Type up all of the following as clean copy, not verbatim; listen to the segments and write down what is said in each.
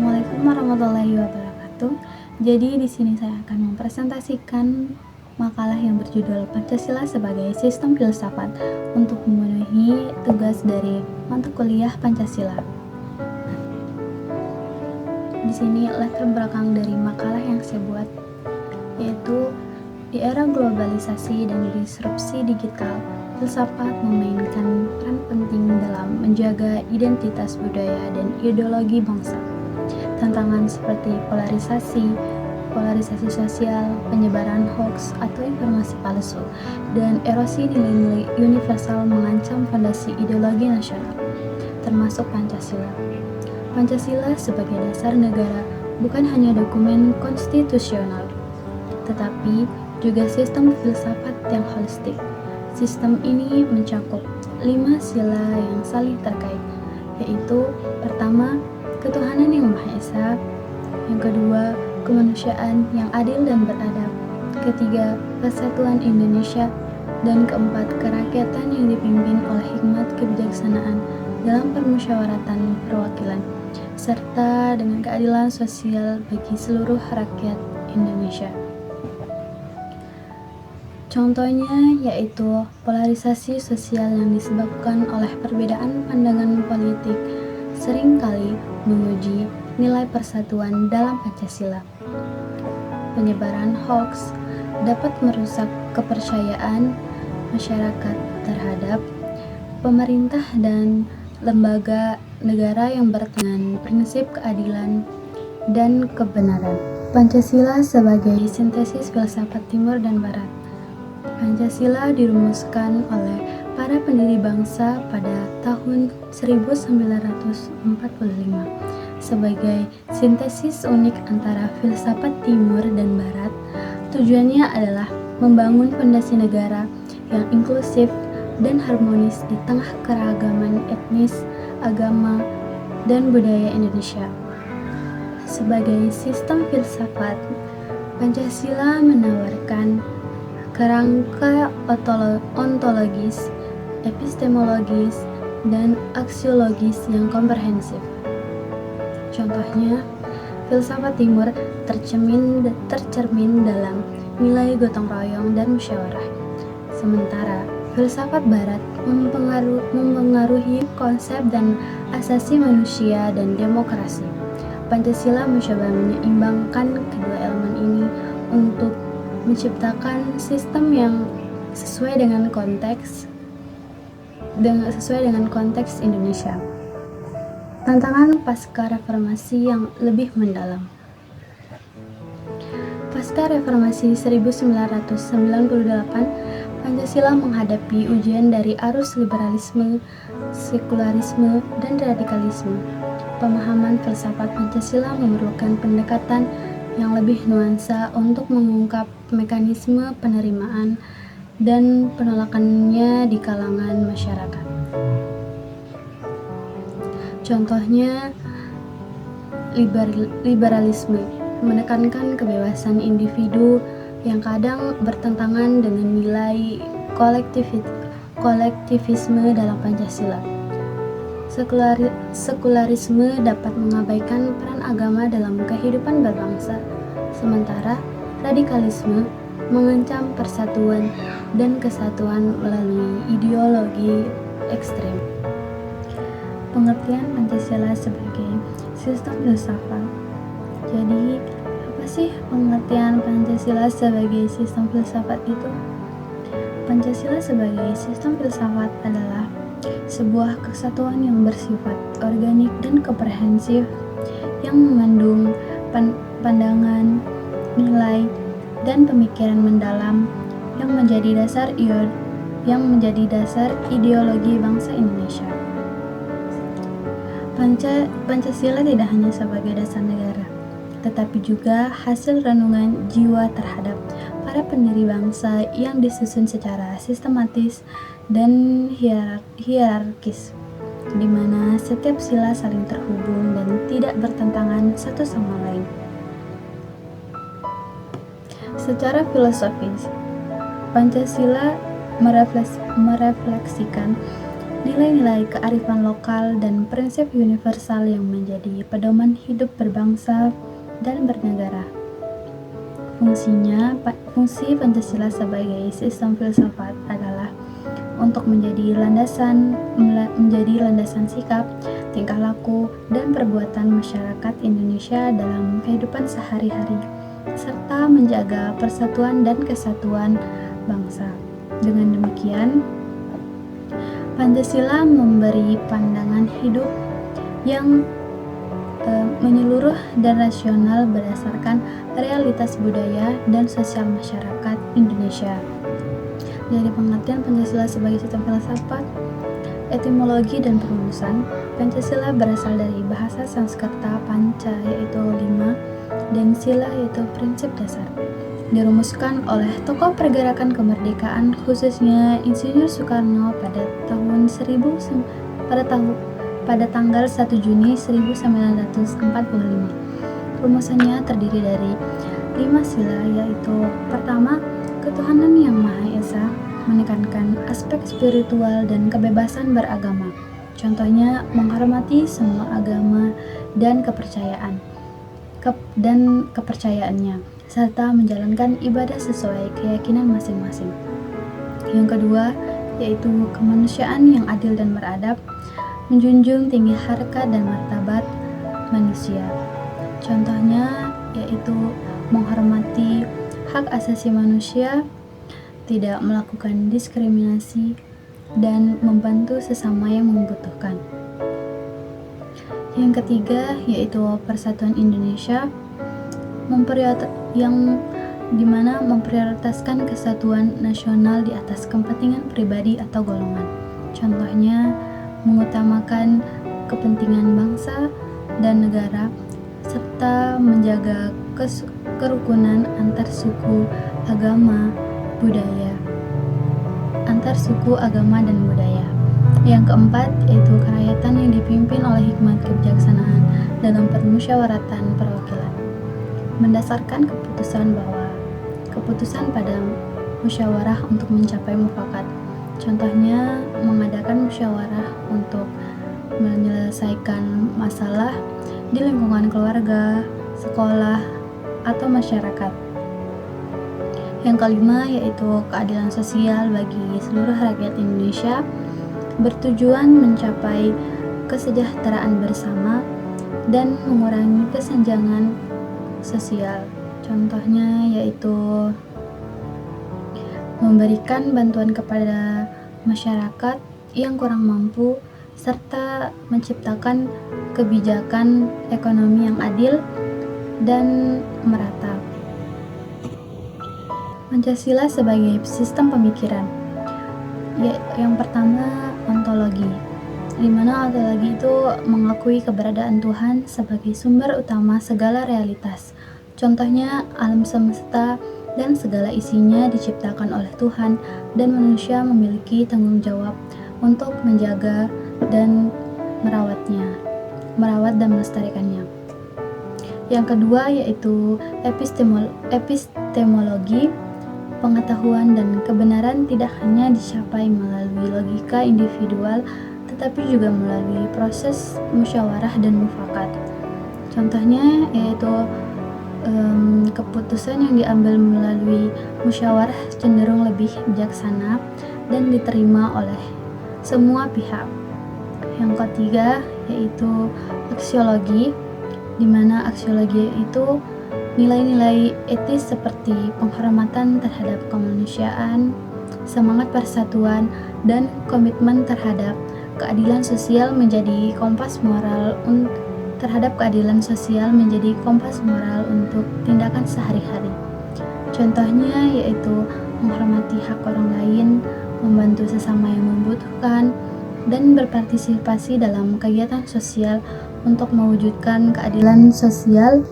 Assalamualaikum warahmatullahi wabarakatuh. Jadi di sini saya akan mempresentasikan makalah yang berjudul Pancasila sebagai Sistem Filsafat untuk memenuhi tugas dari mata kuliah Pancasila. Di sini latar belakang dari makalah yang saya buat yaitu di era globalisasi dan disrupsi digital, filsafat memainkan peran penting dalam menjaga identitas budaya dan ideologi bangsa. Tantangan seperti polarisasi sosial, penyebaran hoax atau informasi palsu, dan erosi nilai-nilai universal mengancam fondasi ideologi nasional, termasuk Pancasila. Pancasila sebagai dasar negara bukan hanya dokumen konstitusional, tetapi juga sistem filsafat yang holistik. Sistem ini mencakup 5 sila yang saling terkait, yaitu pertama, ketuhanan yang Maha Esa, yang kedua, kemanusiaan yang adil dan beradab, ketiga, kesatuan Indonesia, dan keempat, kerakyatan yang dipimpin oleh hikmat kebijaksanaan dalam permusyawaratan perwakilan, serta dengan keadilan sosial bagi seluruh rakyat Indonesia. Contohnya yaitu polarisasi sosial yang disebabkan oleh perbedaan pandangan politik seringkali menguji nilai persatuan dalam Pancasila. Penyebaran hoax dapat merusak kepercayaan masyarakat terhadap pemerintah dan lembaga negara yang bertentangan prinsip keadilan dan kebenaran. Pancasila sebagai sintesis filsafat Timur dan Barat. Pancasila dirumuskan oleh para pendiri bangsa pada tahun 1945 sebagai sintesis unik antara filsafat Timur dan Barat. Tujuannya adalah membangun fondasi negara yang inklusif dan harmonis di tengah keragaman etnis, agama, dan budaya Indonesia. Sebagai sistem filsafat, Pancasila menawarkan kerangka ontologis, epistemologis, dan aksiologis yang komprehensif. Contohnya, filsafat Timur tercermin dalam nilai gotong royong dan musyawarah, sementara filsafat Barat mempengaruhi konsep dan asasi manusia dan demokrasi. Pancasila mencoba menyeimbangkan kedua elemen ini untuk menciptakan sistem yang sesuai dengan konteks Indonesia. Tantangan pasca reformasi yang lebih mendalam. Pasca reformasi 1998, Pancasila menghadapi ujian dari arus liberalisme, sekularisme, dan radikalisme. Pemahaman filsafat Pancasila memerlukan pendekatan yang lebih nuansa untuk mengungkap mekanisme penerimaan dan penolakannya di kalangan masyarakat. Contohnya, liberalisme menekankan kebebasan individu yang kadang bertentangan dengan nilai kolektivisme dalam Pancasila. Sekularisme dapat mengabaikan peran agama dalam kehidupan berbangsa, sementara radikalisme mengancam persatuan dan kesatuan melalui ideologi ekstrem. Pengertian Pancasila sebagai sistem filsafat. Jadi, apa sih pengertian Pancasila sebagai sistem filsafat itu? Pancasila sebagai sistem filsafat adalah sebuah kesatuan yang bersifat organik dan komprehensif yang mengandung pandangan, nilai, dan pemikiran mendalam yang menjadi dasar ideologi bangsa Indonesia. Pancasila tidak hanya sebagai dasar negara, tetapi juga hasil renungan jiwa terhadap para pendiri bangsa yang disusun secara sistematis dan hierarkis, di mana setiap sila saling terhubung dan tidak bertentangan satu sama lain. Secara filosofis, Pancasila merefleksikan nilai-nilai kearifan lokal dan prinsip universal yang menjadi pedoman hidup berbangsa dan bernegara. Fungsi Pancasila sebagai sistem filsafat adalah untuk menjadi landasan sikap, tingkah laku, dan perbuatan masyarakat Indonesia dalam kehidupan sehari-hari, serta menjaga persatuan dan kesatuan bangsa. Dengan demikian, Pancasila memberi pandangan hidup yang menyeluruh dan rasional berdasarkan realitas budaya dan sosial masyarakat Indonesia. Dari pengertian Pancasila sebagai sistem filsafat, etimologi dan perumusan, Pancasila berasal dari bahasa Sanskerta panca yaitu 5 dan sila yaitu prinsip dasar. Dirumuskan oleh tokoh pergerakan kemerdekaan khususnya Insinyur Soekarno pada tanggal 1 Juni 1945. Rumusannya terdiri dari 5 sila yaitu pertama, ketuhanan yang Maha Esa, menekankan aspek spiritual dan kebebasan beragama. Contohnya menghormati semua agama dan kepercayaannya, serta menjalankan ibadah sesuai keyakinan masing-masing. Yang kedua, yaitu kemanusiaan yang adil dan beradab, menjunjung tinggi harkat dan martabat manusia. Contohnya yaitu menghormati hak asasi manusia, tidak melakukan diskriminasi, dan membantu sesama yang membutuhkan. Yang ketiga yaitu Persatuan Indonesia, yang dimana memprioritaskan kesatuan nasional di atas kepentingan pribadi atau golongan. Contohnya mengutamakan kepentingan bangsa dan negara, serta menjaga kerukunan antar suku, agama, dan budaya. Yang keempat yaitu kerakyatan yang dipimpin oleh hikmat kebijaksanaan dalam permusyawaratan perwakilan, mendasarkan keputusan pada musyawarah untuk mencapai mufakat. Contohnya mengadakan musyawarah untuk menyelesaikan masalah di lingkungan keluarga, sekolah, atau masyarakat. Yang kelima yaitu keadilan sosial bagi seluruh rakyat Indonesia, bertujuan mencapai kesejahteraan bersama dan mengurangi kesenjangan sosial. Contohnya yaitu memberikan bantuan kepada masyarakat yang kurang mampu, serta menciptakan kebijakan ekonomi yang adil dan merata. Pancasila sebagai sistem pemikiran. Yang pertama, ontologi, di mana ontologi itu mengakui keberadaan Tuhan sebagai sumber utama segala realitas. Contohnya alam semesta dan segala isinya diciptakan oleh Tuhan, dan manusia memiliki tanggung jawab untuk menjaga dan merawat dan melestarikannya. Yang kedua yaitu epistemologi, pengetahuan dan kebenaran tidak hanya dicapai melalui logika individual, tetapi juga melalui proses musyawarah dan mufakat. Contohnya yaitu keputusan yang diambil melalui musyawarah cenderung lebih bijaksana dan diterima oleh semua pihak. Yang ketiga yaitu aksiologi, di mana aksiologi itu nilai-nilai etis seperti penghormatan terhadap kemanusiaan, semangat persatuan, dan komitmen terhadap keadilan sosial menjadi kompas moral untuk tindakan sehari-hari. Contohnya yaitu menghormati hak orang lain, membantu sesama yang membutuhkan, dan berpartisipasi dalam kegiatan sosial untuk mewujudkan keadilan sosial.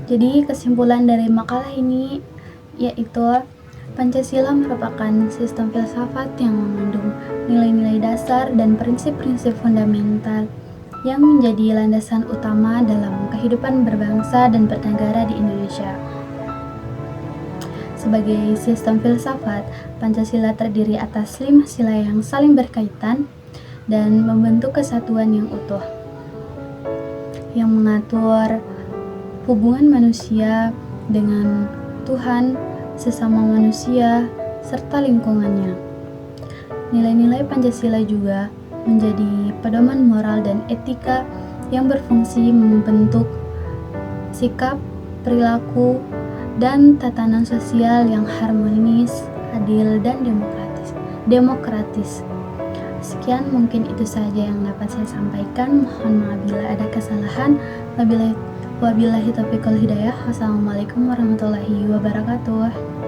Jadi kesimpulan dari makalah ini yaitu Pancasila merupakan sistem filsafat yang mengandung nilai-nilai dasar dan prinsip-prinsip fundamental yang menjadi landasan utama dalam kehidupan berbangsa dan bernegara di Indonesia. Sebagai sistem filsafat, Pancasila terdiri atas 5 sila yang saling berkaitan, dan membentuk kesatuan yang utuh, yang mengatur hubungan manusia dengan Tuhan, sesama manusia, serta lingkungannya. Nilai-nilai Pancasila juga menjadi pedoman moral dan etika yang berfungsi membentuk sikap, perilaku, dan tatanan sosial yang harmonis, adil, dan demokratis. Sekian mungkin itu saja yang dapat saya sampaikan. Mohon maaf bila ada kesalahan. Wabillahi taufiq wal hidayah. Wassalamualaikum warahmatullahi wabarakatuh.